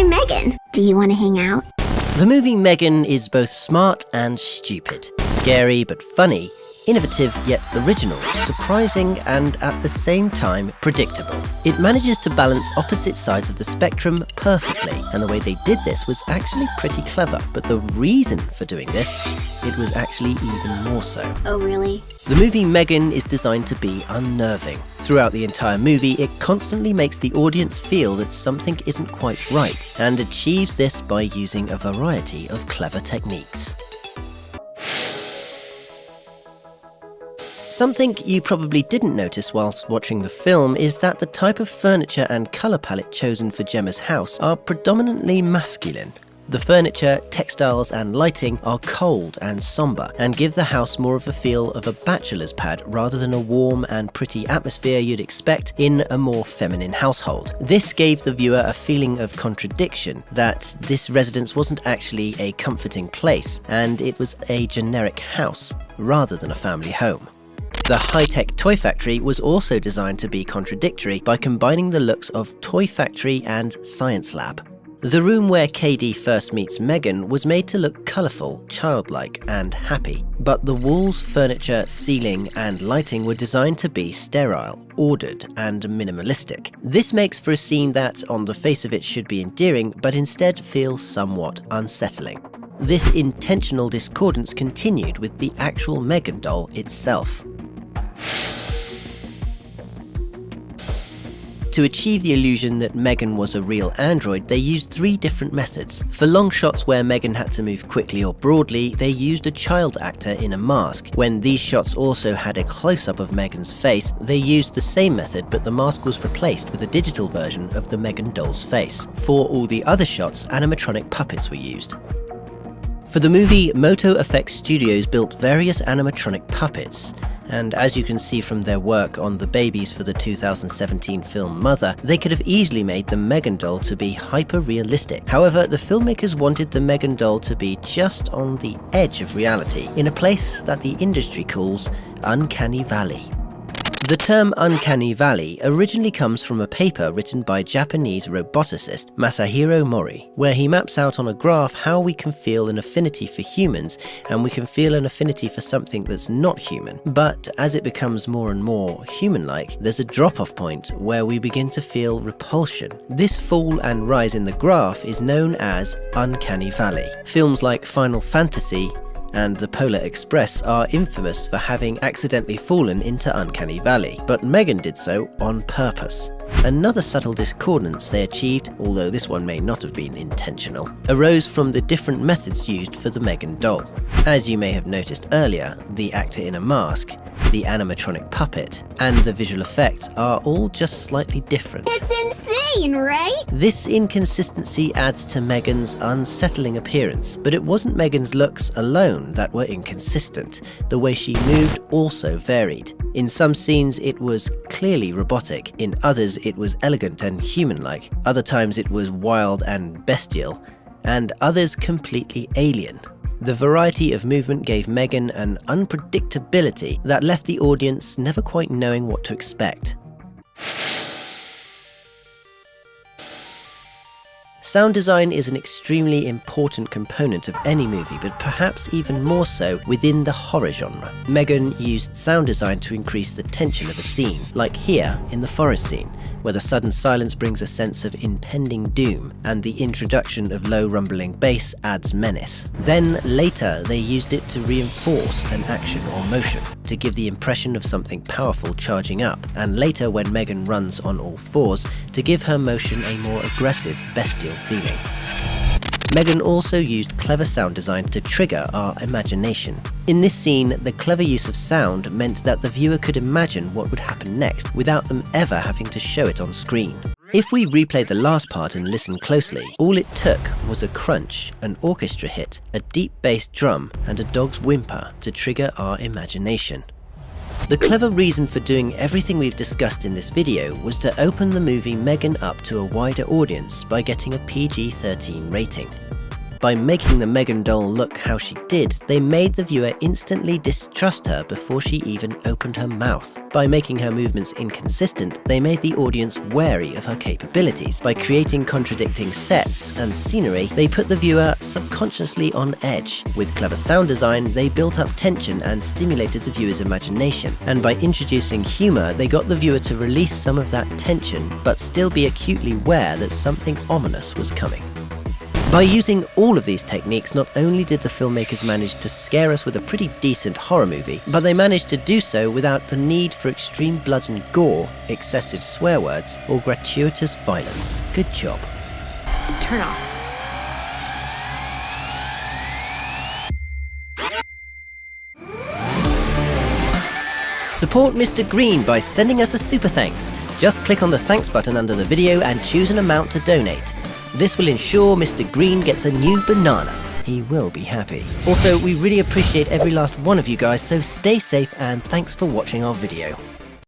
I'm M3GAN. Do you want to hang out? The movie M3GAN is both smart and stupid, scary but funny, innovative yet original, surprising and at the same time predictable. It manages to balance opposite sides of the spectrum perfectly, and the way they did this was actually pretty clever. But the reason for doing this, it was actually even more so. Oh, really? The movie M3GAN is designed to be unnerving. Throughout the entire movie, it constantly makes the audience feel that something isn't quite right, and achieves this by using a variety of clever techniques. Something you probably didn't notice whilst watching the film is that the type of furniture and colour palette chosen for Gemma's house are predominantly masculine. The furniture, textiles and lighting are cold and sombre, and give the house more of a feel of a bachelor's pad rather than a warm and pretty atmosphere you'd expect in a more feminine household. This gave the viewer a feeling of contradiction, that this residence wasn't actually a comforting place, and it was a generic house rather than a family home. The high-tech toy factory was also designed to be contradictory by combining the looks of toy factory and science lab. The room where KD first meets M3GAN was made to look colourful, childlike and happy, but the walls, furniture, ceiling and lighting were designed to be sterile, ordered and minimalistic. This makes for a scene that, on the face of it, should be endearing, but instead feels somewhat unsettling. This intentional discordance continued with the actual M3GAN doll itself. To achieve the illusion that M3GAN was a real android, they used 3 different methods. For long shots where M3GAN had to move quickly or broadly, they used a child actor in a mask. When these shots also had a close-up of M3GAN's face, they used the same method, but the mask was replaced with a digital version of the M3GAN doll's face. For all the other shots, animatronic puppets were used. For the movie, Moto Effects Studios built various animatronic puppets, and as you can see from their work on the babies for the 2017 film Mother, they could have easily made the M3GAN doll to be hyper-realistic. However, the filmmakers wanted the M3GAN doll to be just on the edge of reality, in a place that the industry calls Uncanny Valley. The term Uncanny Valley originally comes from a paper written by Japanese roboticist Masahiro Mori, where he maps out on a graph how we can feel an affinity for humans and we can feel an affinity for something that's not human. But as it becomes more and more human-like, there's a drop-off point where we begin to feel repulsion. This fall and rise in the graph is known as Uncanny Valley. Films like Final Fantasy and The Polar Express are infamous for having accidentally fallen into Uncanny Valley, but M3GAN did so on purpose. Another subtle discordance they achieved, although this one may not have been intentional, arose from the different methods used for the M3GAN doll. As you may have noticed earlier, the actor in a mask, the animatronic puppet, and the visual effects are all just slightly different. It's insane, right? This inconsistency adds to M3GAN's unsettling appearance, but it wasn't M3GAN's looks alone that were inconsistent. The way she moved also varied. In some scenes it was clearly robotic, in others it was elegant and human-like, other times it was wild and bestial, and others completely alien. The variety of movement gave M3GAN an unpredictability that left the audience never quite knowing what to expect. Sound design is an extremely important component of any movie, but perhaps even more so within the horror genre. M3GAN used sound design to increase the tension of a scene, like here in the forest scene, where the sudden silence brings a sense of impending doom, and the introduction of low rumbling bass adds menace. Then later they used it to reinforce an action or motion, to give the impression of something powerful charging up, and later when M3GAN runs on all fours, to give her motion a more aggressive, bestial feeling. M3GAN also used clever sound design to trigger our imagination. In this scene, the clever use of sound meant that the viewer could imagine what would happen next without them ever having to show it on screen. If we replay the last part and listen closely, all it took was a crunch, an orchestra hit, a deep bass drum, and a dog's whimper to trigger our imagination. The clever reason for doing everything we've discussed in this video was to open the movie M3GAN up to a wider audience by getting a PG-13 rating. By making the M3GAN doll look how she did, they made the viewer instantly distrust her before she even opened her mouth. By making her movements inconsistent, they made the audience wary of her capabilities. By creating contradicting sets and scenery, they put the viewer subconsciously on edge. With clever sound design, they built up tension and stimulated the viewer's imagination. And by introducing humor, they got the viewer to release some of that tension, but still be acutely aware that something ominous was coming. By using all of these techniques, not only did the filmmakers manage to scare us with a pretty decent horror movie, but they managed to do so without the need for extreme blood and gore, excessive swear words, or gratuitous violence. Good job. Turn off. Support Mr. Green by sending us a super thanks. Just click on the thanks button under the video and choose an amount to donate. This will ensure Mr. Green gets a new banana. He will be happy. Also, we really appreciate every last one of you guys, so stay safe and thanks for watching our video.